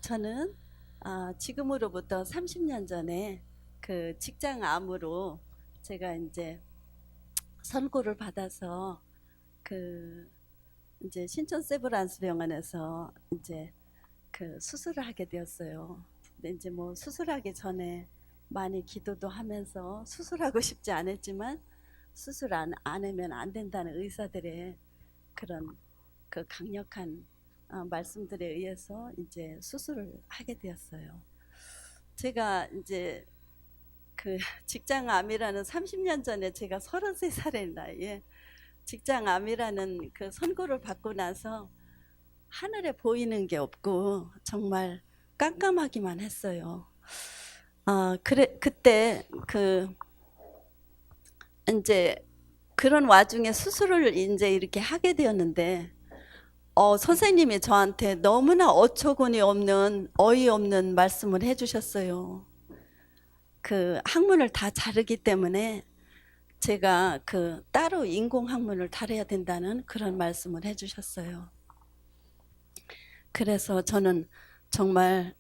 저는 지금으로부터 30년 전에 그 직장암으로 제가 이제 선고를 받아서 그 이제 신촌 세브란스 병원에서 이제 그 수술을 하게 되었어요. 근데 이제 뭐 수술하기 전에 많이 기도도 하면서 수술하고 싶지 않았지만 수술 안 하면 안 된다는 의사들의 그런 그 강력한 말씀들에 의해서 이제 수술을 하게 되었어요. 제가 이제 그 직장암이라는 30년 전에 제가 33살의 나이에 직장암이라는 그 선고를 받고 나서 하늘에 보이는 게 없고 정말 깜깜하기만 했어요. 그때 이제 그런 와중에 수술을 이제 이렇게 하게 되었는데 선생님이 저한테 너무나 어처구니 없는 어이없는 말씀을 해주셨어요. 그 학문을 다 자르기 때문에 제가 그 따로 인공 학문을 다뤄야 된다는 그런 말씀을 해주셨어요. 그래서 저는 정말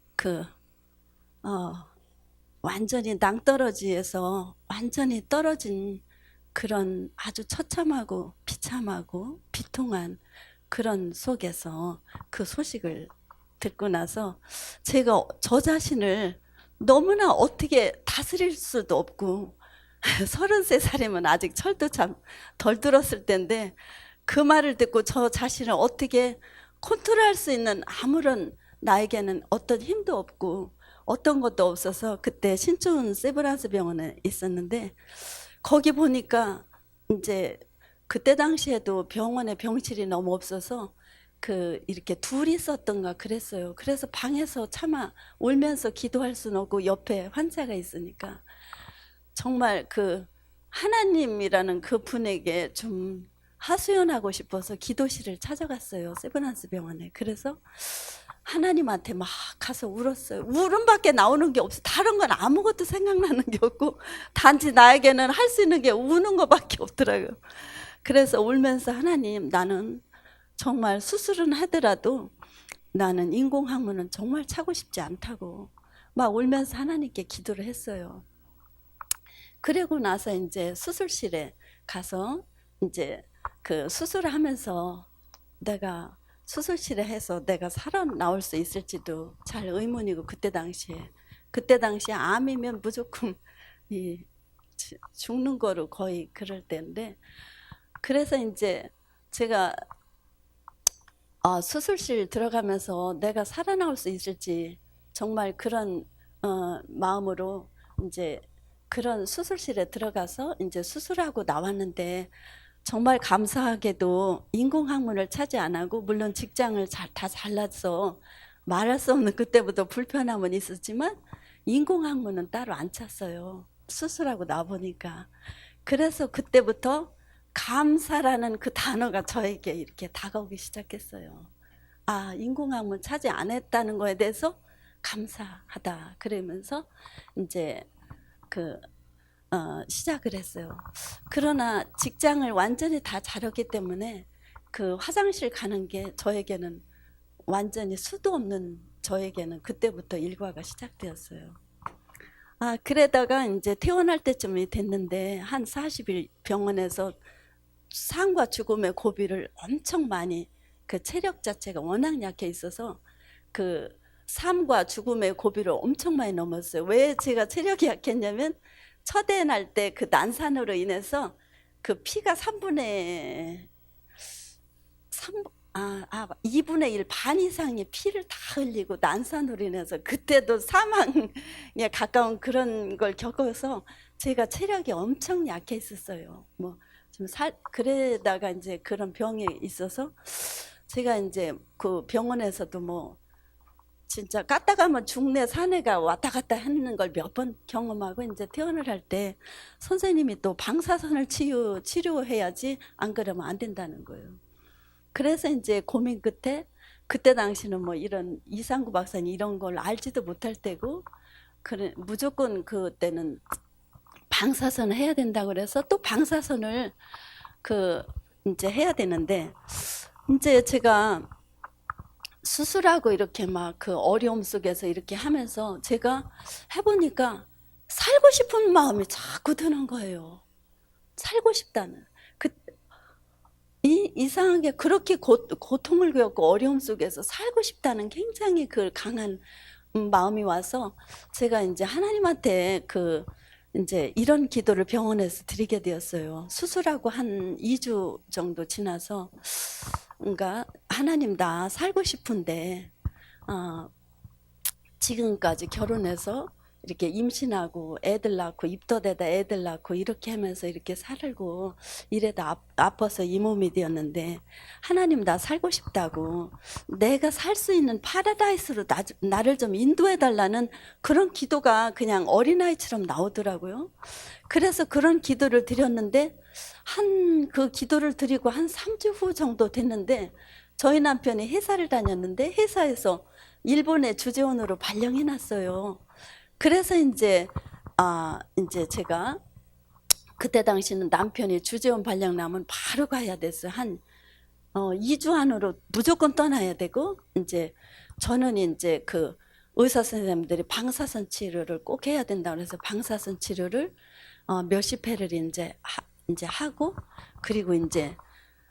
완전히 낭떠러지에서 완전히 떨어진 그런 아주 처참하고 비참하고 비통한 그런 속에서 그 소식을 듣고 나서 제가 저 자신을 너무나 어떻게 다스릴 수도 없고 33살이면 아직 철도 참 덜 들었을 텐데 그 말을 듣고 저 자신을 어떻게 컨트롤할 수 있는 아무런 나에게는 어떤 힘도 없고 어떤 것도 없어서 그때 신촌 세브란스 병원에 있었는데 거기 보니까 이제 그때 당시에도 병원에 병실이 너무 없어서 그 이렇게 둘이 있었던가 그랬어요. 그래서 방에서 차마 울면서 기도할 수는 없고 옆에 환자가 있으니까 정말 그 하나님이라는 그 분에게 좀 하소연하고 싶어서 기도실을 찾아갔어요. 세브란스 병원에. 그래서 하나님한테 막 가서 울었어요. 울음밖에 나오는 게 없어. 다른 건 아무것도 생각나는 게 없고 단지 나에게는 할 수 있는 게 우는 것밖에 없더라고요. 그래서 울면서 하나님, 나는 정말 수술은 하더라도 나는 인공학문은 정말 차고 싶지 않다고 막 울면서 하나님께 기도를 했어요. 그리고 나서 이제 수술실에 가서 이제 그 수술을 하면서 내가 수술실에 해서 내가 살아나올 수 있을지도 잘 의문이고 그때 당시에 암이면 무조건 죽는 거로 거의 그럴 때인데 그래서 이제 제가 수술실 들어가면서 내가 살아나올 수 있을지 정말 그런 마음으로 이제 그런 수술실에 들어가서 이제 수술하고 나왔는데 정말 감사하게도 인공학문을 차지 안 하고 물론 직장을 다 잘라서 말할 수 없는 그때부터 불편함은 있었지만 인공학문은 따로 안 찼어요. 수술하고 나보니까. 그래서 그때부터 감사라는 그 단어가 저에게 이렇게 다가오기 시작했어요. 인공학문 차지 안 했다는 거에 대해서 감사하다. 그러면서 이제 시작을 했어요. 그러나 직장을 완전히 다 자랐기 때문에 그 화장실 가는 게 저에게는 완전히 수도 없는 저에게는 그때부터 일과가 시작되었어요. 그러다가 이제 퇴원할 때쯤이 됐는데 한 40일 병원에서 삶과 죽음의 고비를 엄청 많이 그 체력 자체가 워낙 약해 있어서 그 삶과 죽음의 고비를 엄청 많이 넘었어요. 왜 제가 체력이 약했냐면 첫애 날 때 그 난산으로 인해서 그 피가 2분의 1 반 이상의 피를 다 흘리고 난산으로 인해서 그때도 사망에 가까운 그런 걸 겪어서 제가 체력이 엄청 약해 있었어요. 그러다가 이제 그런 병이 있어서 제가 이제 그 병원에서도 뭐 진짜 갔다 가면 죽네 사내가 왔다 갔다 하는 걸 몇 번 경험하고 이제 퇴원을 할 때 선생님이 또 방사선을 치료해야지 안 그러면 안 된다는 거예요. 그래서 이제 고민 끝에 그때 당시는 뭐 이런 이상구 박사님 이런 걸 알지도 못할 때고 무조건 그때는 방사선을 해야 된다고 그래서 또 방사선을 이제 해야 되는데 이제 제가 수술하고 이렇게 막 그 어려움 속에서 이렇게 하면서 제가 해보니까 살고 싶은 마음이 자꾸 드는 거예요. 살고 싶다는. 그, 이상하게 그렇게 고통을 겪고 어려움 속에서 살고 싶다는 굉장히 그 강한 마음이 와서 제가 이제 하나님한테 이제 이런 기도를 병원에서 드리게 되었어요. 수술하고 한 2주 정도 지나서, 그러니까 하나님 나 살고 싶은데 지금까지 결혼해서 이렇게 임신하고 애들 낳고 입덧에다 애들 낳고 이렇게 하면서 이렇게 살고 이래도 아파서 이 몸이 되었는데 하나님 나 살고 싶다고 내가 살 수 있는 파라다이스로 나를 좀 인도해 달라는 그런 기도가 그냥 어린아이처럼 나오더라고요. 그래서 그런 기도를 드렸는데 그 기도를 드리고 한 3주 후 정도 됐는데 저희 남편이 회사를 다녔는데 회사에서 일본에 주재원으로 발령해 놨어요. 그래서 이제 제가 그때 당시는 남편이 주재원 발령 나면 바로 가야 됐어요. 한 2주 안으로 무조건 떠나야 되고 이제 저는 이제 그 의사 선생님들이 방사선 치료를 꼭 해야 된다 그래서 방사선 치료를 몇십 회를 이제 하고 그리고 이제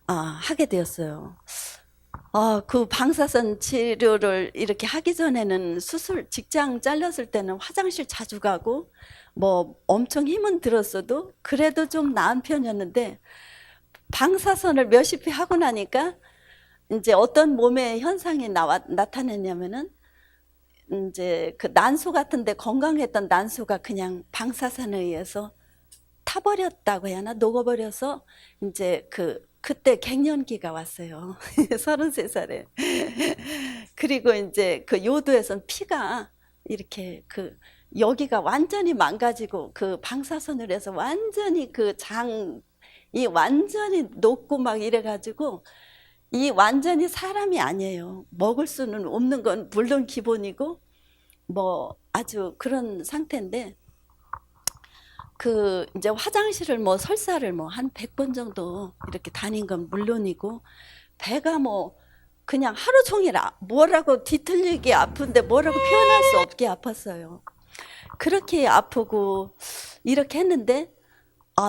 하게 되었어요. 그 방사선 치료를 이렇게 하기 전에는 직장 잘렸을 때는 화장실 자주 가고 뭐 엄청 힘은 들었어도 그래도 좀 나은 편이었는데 방사선을 몇십 회 하고 나니까 이제 어떤 몸의 현상이 나타냈냐면은 이제 그 난소 같은데 건강했던 난소가 그냥 방사선에 의해서 타버렸다고 해야 하나 녹아버려서 이제 그때 갱년기가 왔어요. 33살에. 그리고 이제 그 요도에선 피가 이렇게 여기가 완전히 망가지고 그 방사선으로 해서 완전히 그 장이 완전히 녹고 막 이래가지고 이 완전히 사람이 아니에요. 먹을 수는 없는 건 물론 기본이고 뭐 아주 그런 상태인데 이제 화장실을 뭐 설사를 뭐 한 100번 정도 이렇게 다닌 건 물론이고 배가 뭐 그냥 하루 종일 뭐라고 뒤틀리게 아픈데 뭐라고 표현할 수 없게 아팠어요. 그렇게 아프고 이렇게 했는데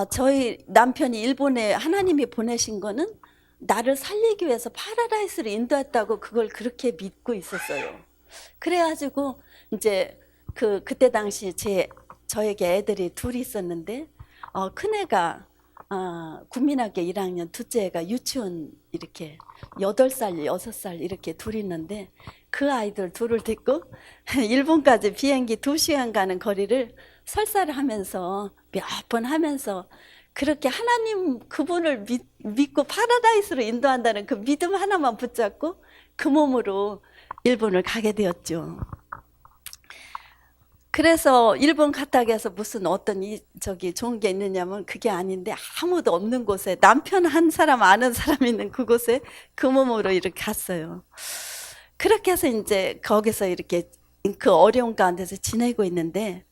저희 남편이 일본에 하나님이 보내신 거는 나를 살리기 위해서 파라다이스를 인도했다고 그걸 그렇게 믿고 있었어요. 그래가지고 이제 그때 당시 저에게 애들이 둘이 있었는데 큰애가 국민학교 1학년, 둘째가 유치원 이렇게 8살, 6살 이렇게 둘이 있는데 그 아이들 둘을 데리고 일본까지 비행기 2시간 가는 거리를 설사를 하면서 몇 번 하면서 그렇게 하나님 그분을 믿고 파라다이스로 인도한다는 그 믿음 하나만 붙잡고 그 몸으로 일본을 가게 되었죠. 그래서 일본 가타기에서 무슨 어떤 좋은 게 있느냐면 그게 아닌데 아무도 없는 곳에 남편 한 사람 아는 사람 있는 그곳에 그 몸으로 이렇게 갔어요. 그렇게 해서 이제 거기서 이렇게 그 어려운 가운데서 지내고 있는데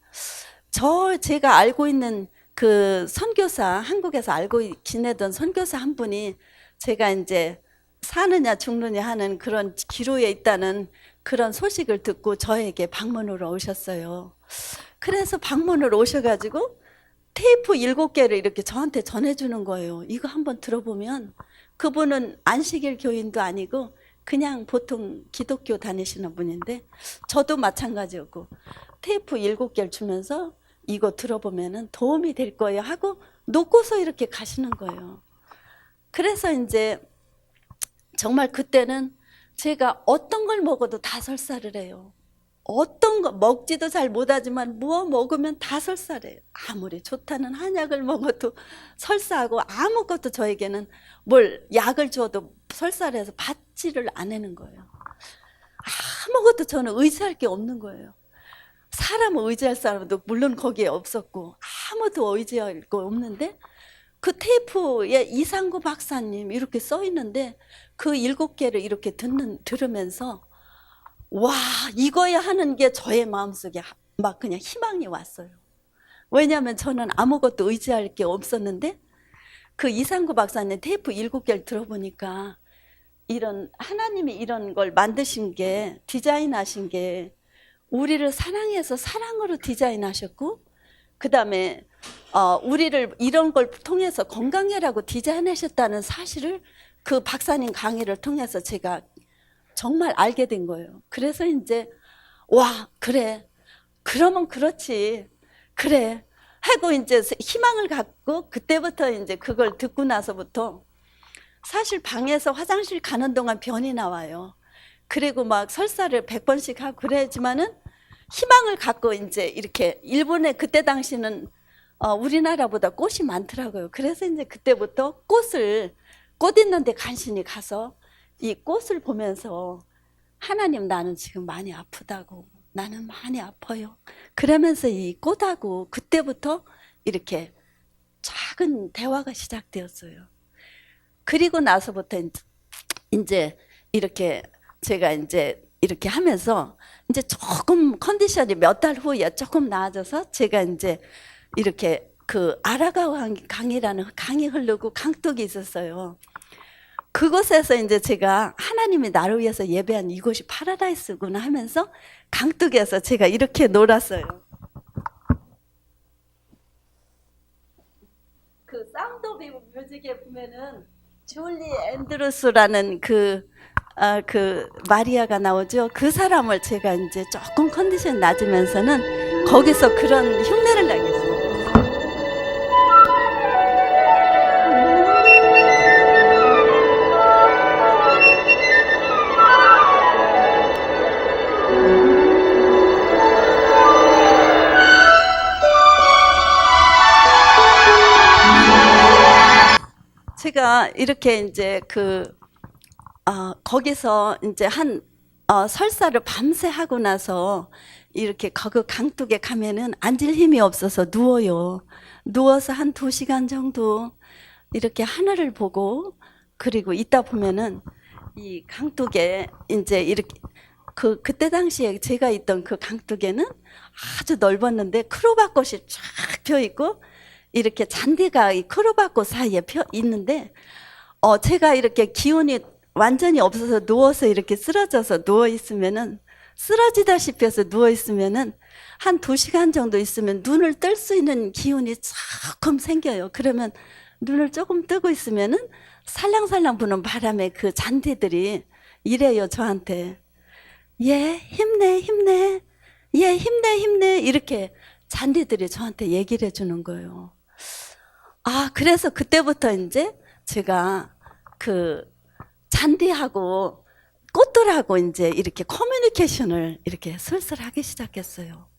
제가 알고 있는 그 선교사 한국에서 알고 지내던 선교사 한 분이 제가 이제 사느냐 죽느냐 하는 그런 기로에 있다는 그런 소식을 듣고 저에게 방문으로 오셨어요. 그래서 방문으로 오셔가지고 테이프 7개를 이렇게 저한테 전해주는 거예요. 이거 한번 들어보면 그분은 안식일 교인도 아니고 그냥 보통 기독교 다니시는 분인데 저도 마찬가지였고 테이프 7개를 주면서 이거 들어보면 도움이 될 거예요 하고 놓고서 이렇게 가시는 거예요. 그래서 이제 정말 그때는 제가 어떤 걸 먹어도 다 설사를 해요. 어떤 거 먹지도 잘 못하지만 뭐 먹으면 다 설사래요. 아무리 좋다는 한약을 먹어도 설사하고 아무것도 저에게는 뭘 약을 줘도 설사를 해서 받지를 않는 거예요. 아무것도 저는 의지할 게 없는 거예요. 사람을 의지할 사람도 물론 거기에 없었고 아무도 의지할 거 없는데 그 테이프에 이상구 박사님 이렇게 써 있는데 그 7개를 이렇게 들으면서 와 이거야 하는 게 저의 마음속에 막 그냥 희망이 왔어요. 왜냐하면 저는 아무것도 의지할 게 없었는데 그 이상구 박사님 테이프 7개를 들어보니까 이런 하나님이 이런 걸 만드신 게 디자인하신 게 우리를 사랑해서 사랑으로 디자인하셨고 그다음에 우리를 이런 걸 통해서 건강해라고 디자인하셨다는 사실을 그 박사님 강의를 통해서 제가 정말 알게 된 거예요. 그래서 이제 와 그래 그러면 그렇지 그래 하고 이제 희망을 갖고 그때부터 이제 그걸 듣고 나서부터 사실 방에서 화장실 가는 동안 변이 나와요. 그리고 막 설사를 100번씩 하고 그래야지만은 희망을 갖고 이제 이렇게 일본에 그때 당시는 우리나라보다 꽃이 많더라고요. 그래서 이제 그때부터 꽃 있는 데 간신히 가서 이 꽃을 보면서 하나님 나는 지금 많이 아프다고 나는 많이 아파요. 그러면서 이 꽃하고 그때부터 이렇게 작은 대화가 시작되었어요. 그리고 나서부터 이제 이렇게 제가 이제 이렇게 하면서 이제 조금 컨디션이 몇 달 후에 조금 나아져서 제가 이제 이렇게 그 아라가와 강이라는 강이 흐르고 강둑이 있었어요. 그곳에서 이제 제가 하나님이 나를 위해서 예배한 이곳이 파라다이스구나 하면서 강둑에서 제가 이렇게 놀았어요. 그 사운드 오브 뮤직에 보면은 줄리 앤드루스라는 그 마리아가 나오죠. 그 사람을 제가 이제 조금 컨디션 낮으면서는 거기서 그런 흉내를 내겠어요. 제가 이렇게 이제 거기서 이제 설사를 밤새 하고 나서 이렇게 그 강둑에 가면은 앉을 힘이 없어서 누워요. 누워서 한 2시간 정도 이렇게 하늘을 보고 그리고 있다 보면은 이 강둑에 이제 이렇게 그때 당시에 제가 있던 그 강둑에는 아주 넓었는데 크로바꽃이 쫙 펴 있고 이렇게 잔디가 이 크로바꽃 사이에 펴 있는데 제가 이렇게 기운이 완전히 없어서 누워서 이렇게 쓰러져서 누워 있으면은 쓰러지다시피 해서 누워 있으면은 한 2시간 정도 있으면 눈을 뜰 수 있는 기운이 조금 생겨요. 그러면 눈을 조금 뜨고 있으면은 살랑살랑 부는 바람에 그 잔디들이 이래요 저한테. 예, 힘내, 힘내. 예, 힘내, 힘내. 이렇게 잔디들이 저한테 얘기를 해주는 거예요. 그래서 그때부터 이제 제가 그 잔디하고 꽃들하고 이제 이렇게 커뮤니케이션을 이렇게 슬슬 하기 시작했어요.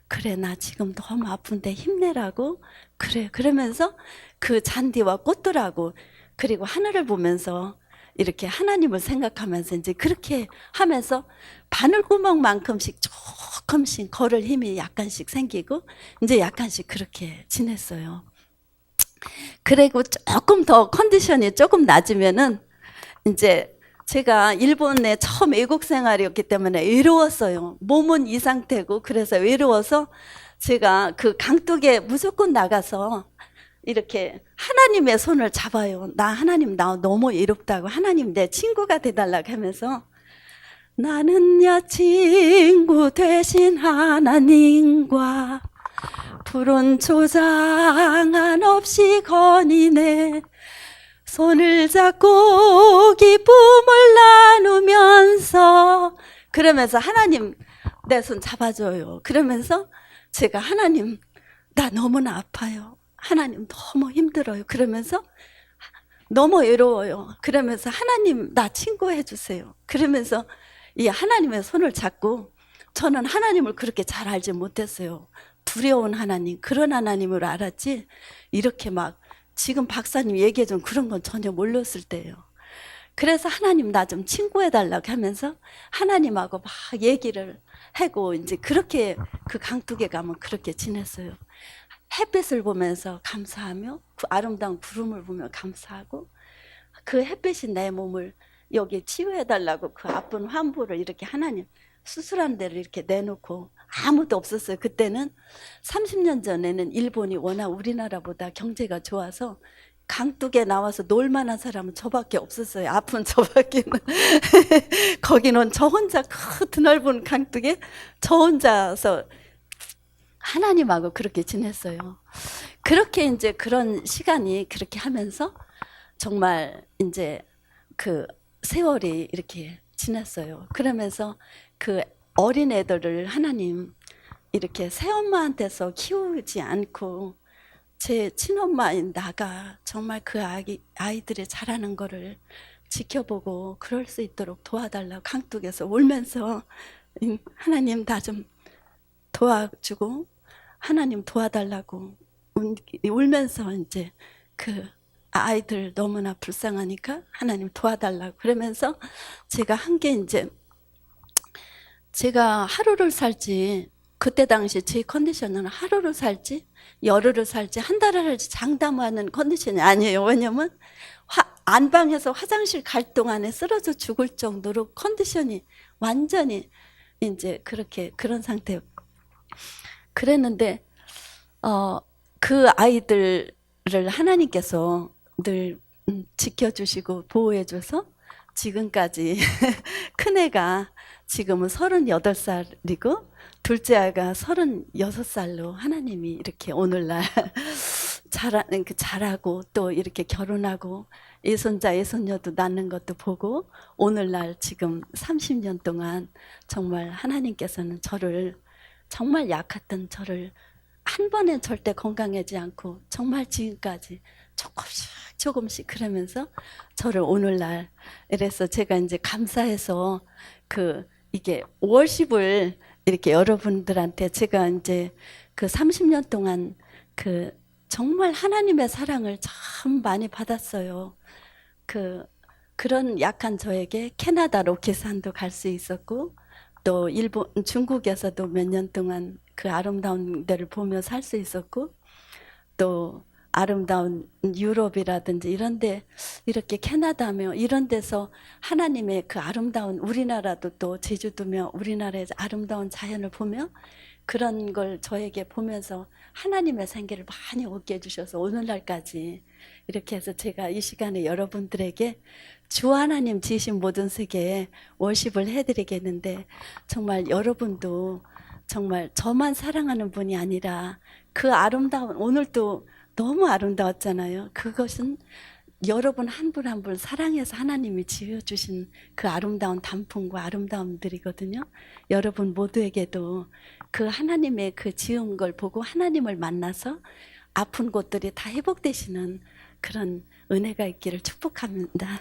그래, 나 지금 너무 아픈데 힘내라고. 그래, 그러면서 그 잔디와 꽃들하고 그리고 하늘을 보면서 이렇게 하나님을 생각하면서 이제 그렇게 하면서 바늘구멍만큼씩 조금씩 걸을 힘이 약간씩 생기고 이제 약간씩 그렇게 지냈어요. 그리고 조금 더 컨디션이 조금 낮으면은 이제 제가 일본에 처음 외국 생활이었기 때문에 외로웠어요. 몸은 이 상태고 그래서 외로워서 제가 그 강둑에 무조건 나가서 이렇게 하나님의 손을 잡아요. 하나님 나 너무 외롭다고 하나님 내 친구가 돼달라고 하면서 나는야 친구 되신 하나님과 푸른 초장 한없이 거니네 손을 잡고 기쁨을 나누면서 그러면서 하나님 내 손 잡아줘요. 그러면서 제가 하나님 나 너무나 아파요. 하나님 너무 힘들어요. 그러면서 너무 외로워요. 그러면서 하나님 나 친구 해주세요. 그러면서 이 하나님의 손을 잡고 저는 하나님을 그렇게 잘 알지 못했어요. 두려운 하나님 그런 하나님을 알았지 이렇게 막 지금 박사님 얘기해준 그런 건 전혀 몰랐을 때예요. 그래서 하나님 나 좀 친구해달라고 하면서 하나님하고 막 얘기를 하고 이제 그렇게 그 강둑에 가면 그렇게 지냈어요. 햇빛을 보면서 감사하며 그 아름다운 구름을 보며 감사하고 그 햇빛이 내 몸을 여기 치유해달라고 그 아픈 환부를 이렇게 하나님 수술한 데를 이렇게 내놓고 아무도 없었어요. 그때는 30년 전에는 일본이 워낙 우리나라보다 경제가 좋아서 강둑에 나와서 놀만한 사람은 저밖에 없었어요. 아픈 저밖에는. 거기는 저 혼자 그 드넓은 강둑에 저 혼자서 하나님하고 그렇게 지냈어요. 그렇게 이제 그런 시간이 그렇게 하면서 정말 이제 그 세월이 이렇게 지났어요. 그러면서 그 어린 애들을 하나님 이렇게 새엄마한테서 키우지 않고 제 친엄마인 나가 정말 그 아이들이 자라는 거를 지켜보고 그럴 수 있도록 도와달라고 강둑에서 울면서 하나님 나 좀 도와주고 하나님 도와달라고 울면서 이제 그 아이들 너무나 불쌍하니까 하나님 도와달라고 그러면서 제가 한 게 이제 제가 하루를 살지 그때 당시 제 컨디션은 하루를 살지 열흘을 살지 한 달을 살지 장담하는 컨디션이 아니에요. 왜냐면 안방에서 화장실 갈 동안에 쓰러져 죽을 정도로 컨디션이 완전히 이제 그렇게 그런 상태. 그랬는데 그 아이들을 하나님께서 늘 지켜주시고 보호해줘서 지금까지 큰애가 지금은 38살이고 둘째 아이가 36살로 하나님이 이렇게 오늘날 잘하고 또 이렇게 결혼하고 예손자 예손녀도 낳는 것도 보고 오늘날 지금 30년 동안 정말 하나님께서는 저를 정말 약했던 저를 한 번에 절대 건강하지 않고 정말 지금까지 조금씩 그러면서 저를 오늘날 이래서 제가 이제 감사해서 이게 월십을 이렇게 여러분들한테 제가 이제 그 30년 동안 정말 하나님의 사랑을 참 많이 받았어요. 그런 약한 저에게 캐나다 로켓산도 갈 수 있었고 또 일본 중국에서도 몇 년 동안 그 아름다운 데를 보며 살 수 있었고 또 아름다운 유럽이라든지 이런 데 이렇게 캐나다며 이런 데서 하나님의 그 아름다운 우리나라도 또 제주도며 우리나라의 아름다운 자연을 보며 그런 걸 저에게 보면서 하나님의 생기를 많이 얻게 해주셔서 오늘날까지 이렇게 해서 제가 이 시간에 여러분들에게 주 하나님 지으신 모든 세계에 월십을 해드리겠는데 정말 여러분도 정말 저만 사랑하는 분이 아니라 그 아름다운 오늘도 너무 아름다웠잖아요. 그것은 여러분 한 분 한 분 사랑해서 하나님이 지어주신 그 아름다운 단풍과 아름다움들이거든요. 여러분 모두에게도 그 하나님의 그 지은 걸 보고 하나님을 만나서 아픈 곳들이 다 회복되시는 그런 은혜가 있기를 축복합니다.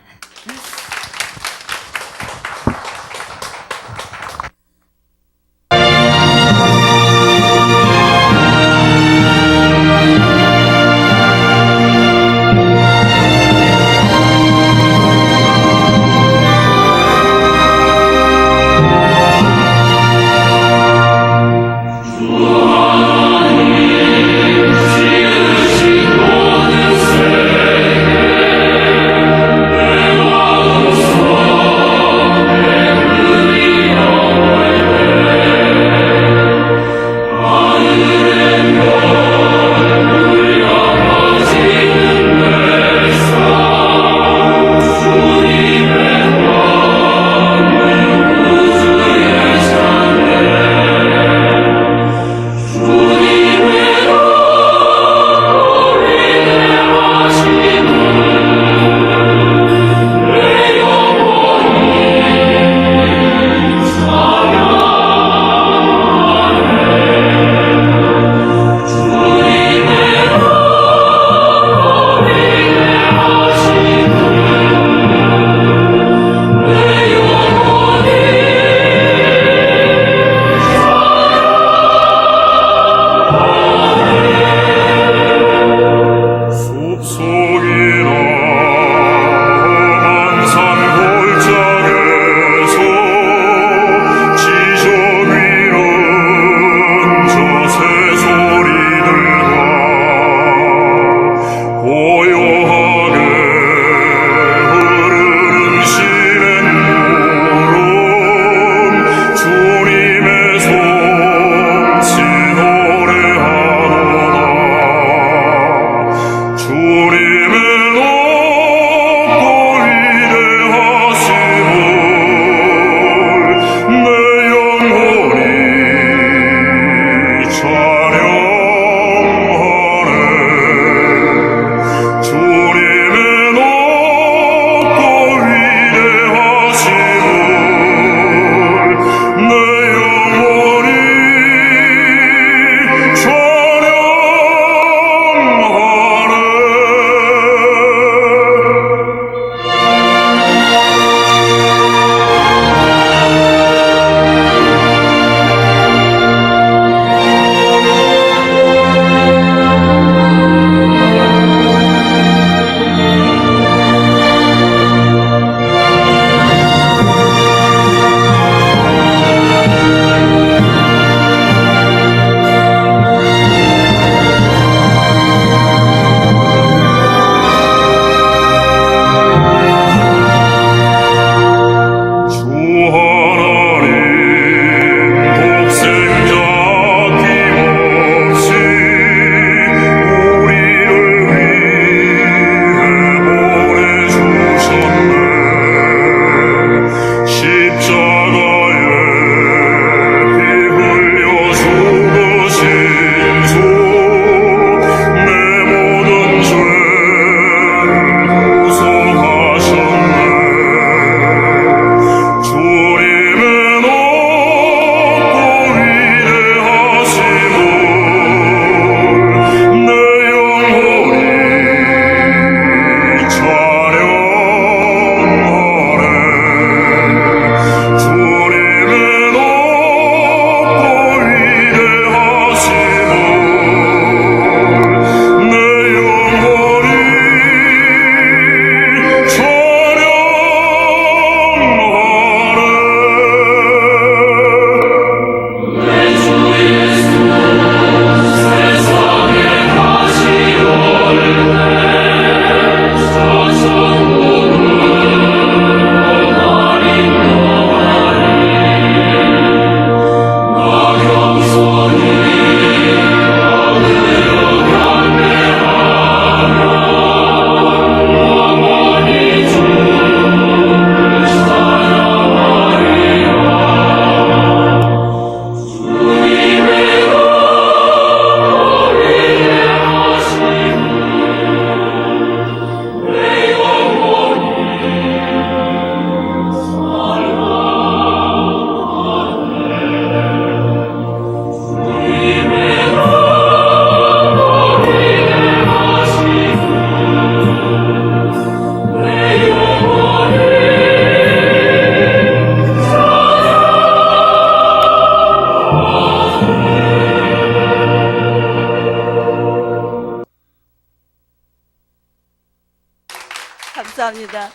감사합니다.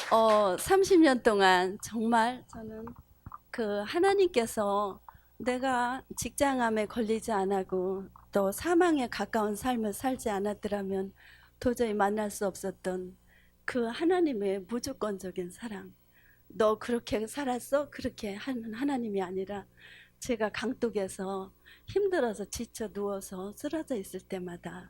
30년 동안 정말 저는 그 하나님께서 내가 직장암에 걸리지 않고 또 사망에 가까운 삶을 살지 않았더라면 도저히 만날 수 없었던 그 하나님의 무조건적인 사랑. 너 그렇게 살았어? 그렇게 하는 하나님이 아니라 제가 강독에서 힘들어서 지쳐 누워서 쓰러져 있을 때마다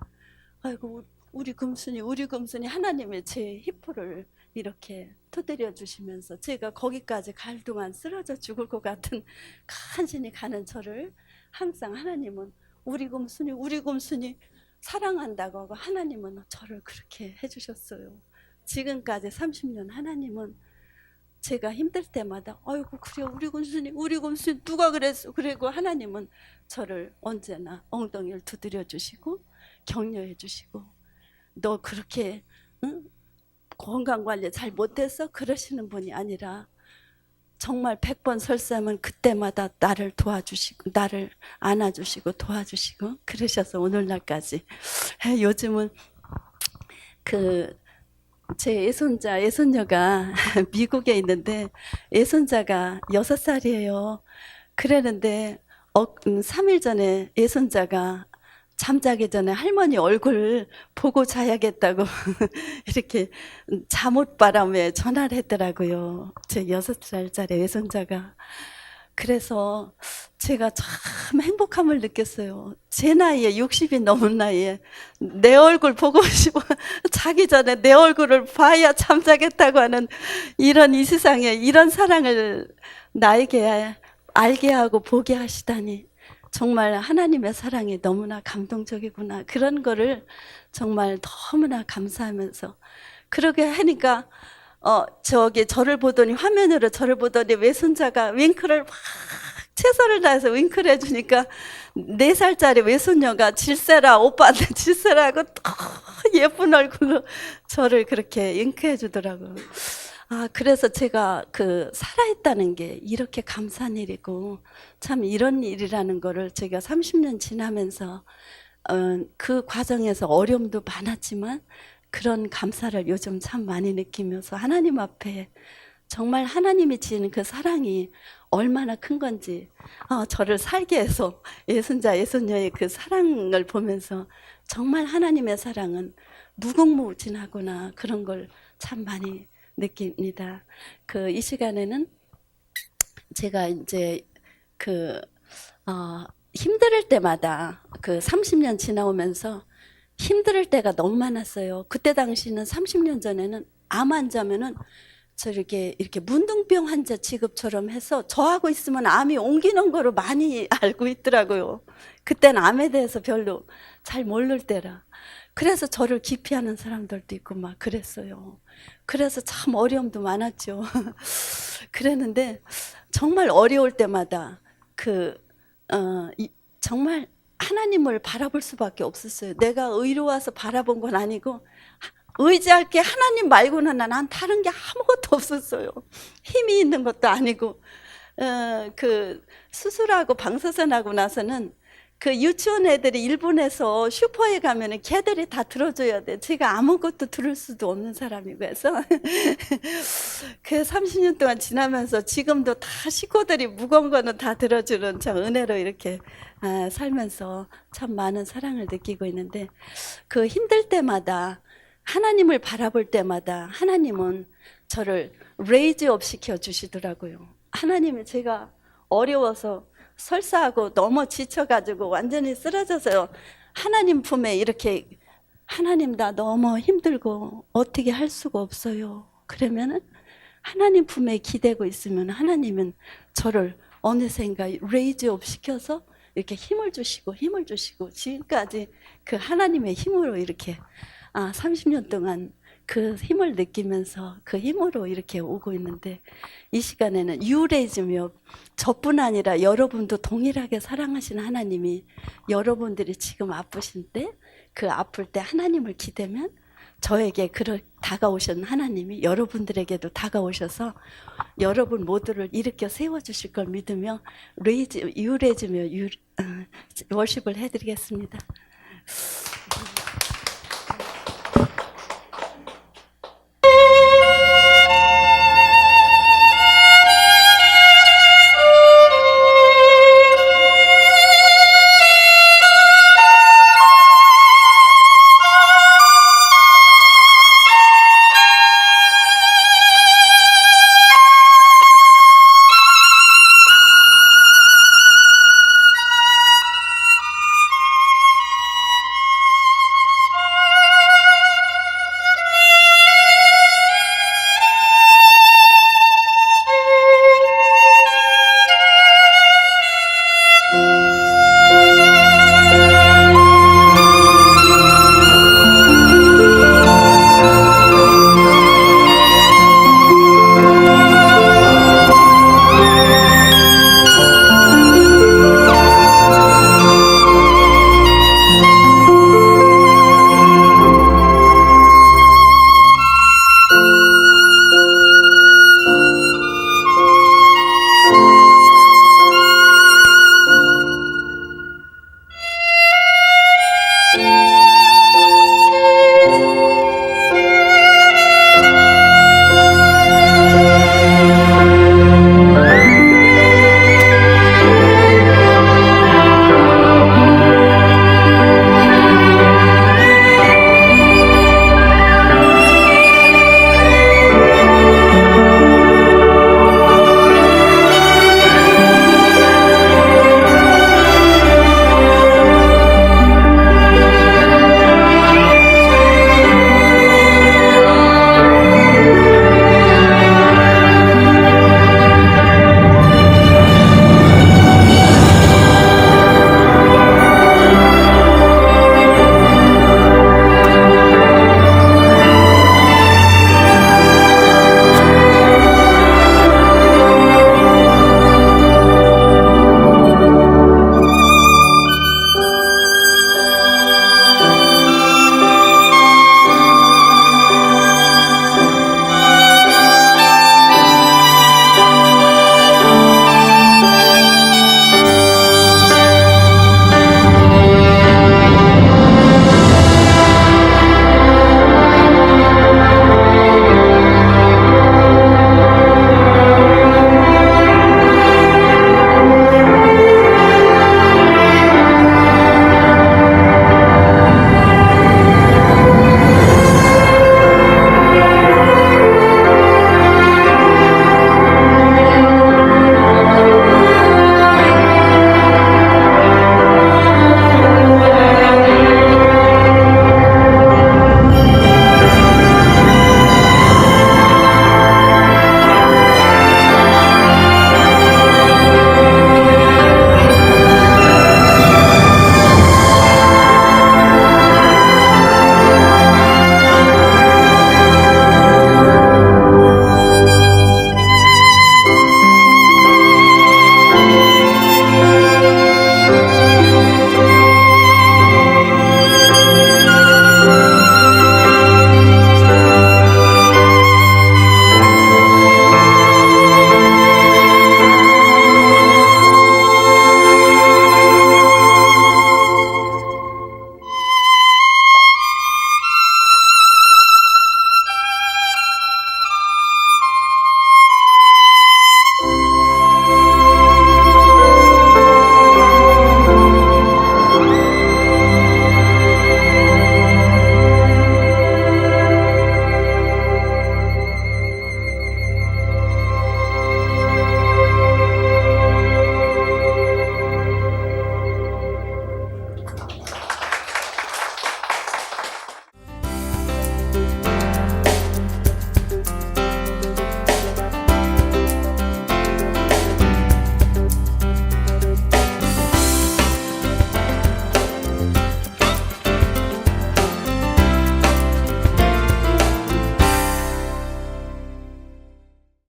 아이고 우리 금순이 하나님의 제 히프를 이렇게 터뜨려 주시면서 제가 거기까지 갈 동안 쓰러져 죽을 것 같은 간신히 가는 저를 항상 하나님은 우리 금순이 사랑한다고 하고 하나님은 저를 그렇게 해주셨어요. 지금까지 30년 하나님은 제가 힘들 때마다 아이고 그래 우리 금순이 누가 그랬어. 그리고 하나님은 저를 언제나 엉덩이를 두드려 주시고 격려해 주시고 너 그렇게 응? 건강관리 잘 못해서 그러시는 분이 아니라 정말 100번 설사하면 그때마다 나를 도와주시고 나를 안아주시고 도와주시고 그러셔서 오늘날까지 요즘은 제 예손녀가 미국에 있는데 예손자가 6살이에요. 그랬는데 3일 전에 예손자가 잠자기 전에 할머니 얼굴 보고 자야겠다고 이렇게 잠옷바람에 전화를 했더라고요. 제 6살짜리 외손자가. 그래서 제가 참 행복함을 느꼈어요. 제 나이에 60이 넘은 나이에 내 얼굴 보고 싶어 자기 전에 내 얼굴을 봐야 잠자겠다고 하는 이런 이 세상에 이런 사랑을 나에게 알게 하고 보게 하시다니 정말 하나님의 사랑이 너무나 감동적이구나. 그런 거를 정말 너무나 감사하면서 그러게 하니까 저를 보더니 화면으로 저를 보더니 외손자가 윙크를 막 최선을 다해서 윙크를 해주니까 4살짜리 외손녀가 질세라 오빠한테 질세라고 예쁜 얼굴로 저를 그렇게 윙크해 주더라고요. 그래서 제가 살아있다는 게 이렇게 감사한 일이고, 참 이런 일이라는 거를 제가 30년 지나면서, 그 과정에서 어려움도 많았지만, 그런 감사를 요즘 참 많이 느끼면서 하나님 앞에 정말 하나님이 지은 그 사랑이 얼마나 큰 건지, 저를 살게 해서 예손자, 예손녀의 그 사랑을 보면서 정말 하나님의 사랑은 무궁무진하구나. 그런 걸 참 많이 느낍니다. 이 시간에는 제가 이제 힘들 때마다 30년 지나오면서 힘들 때가 너무 많았어요. 그때 당시는 30년 전에는 암 환자면은 이렇게 문둥병 환자 취급처럼 해서 저하고 있으면 암이 옮기는 거로 많이 알고 있더라고요. 그때는 암에 대해서 별로 잘 모를 때라. 그래서 저를 기피하는 사람들도 있고 막 그랬어요. 그래서 참 어려움도 많았죠. 그랬는데 정말 어려울 때마다 정말 하나님을 바라볼 수밖에 없었어요. 내가 의로워서 바라본 건 아니고 의지할 게 하나님 말고는 난 다른 게 아무것도 없었어요. 힘이 있는 것도 아니고 수술하고 방사선하고 나서는 유치원 애들이 일본에서 슈퍼에 가면은 걔들이 다 들어줘야 돼. 제가 아무것도 들을 수도 없는 사람이고 해서 30년 동안 지나면서 지금도 다 식구들이 무거운 거는 다 들어주는 참 은혜로 이렇게 살면서 참 많은 사랑을 느끼고 있는데 힘들 때마다 하나님을 바라볼 때마다 하나님은 저를 레이즈업 시켜 주시더라고요. 하나님이 제가 어려워서 설사하고 너무 지쳐가지고 완전히 쓰러져서 하나님 품에 이렇게 하나님 나 너무 힘들고 어떻게 할 수가 없어요. 그러면은 하나님 품에 기대고 있으면 하나님은 저를 어느샌가 레이즈업 시켜서 이렇게 힘을 주시고 지금까지 하나님의 힘으로 이렇게 30년 동안 힘을 느끼면서 힘으로 이렇게 오고 있는데 이 시간에는 유레이즈며 저뿐 아니라 여러분도 동일하게 사랑하시는 하나님이 여러분들이 지금 아프신데 아플 때 하나님을 기대면 저에게 다가오신 하나님이 여러분들에게도 다가오셔서 여러분 모두를 일으켜 세워주실 걸 믿으며 유레이즈며 워십을 해드리겠습니다.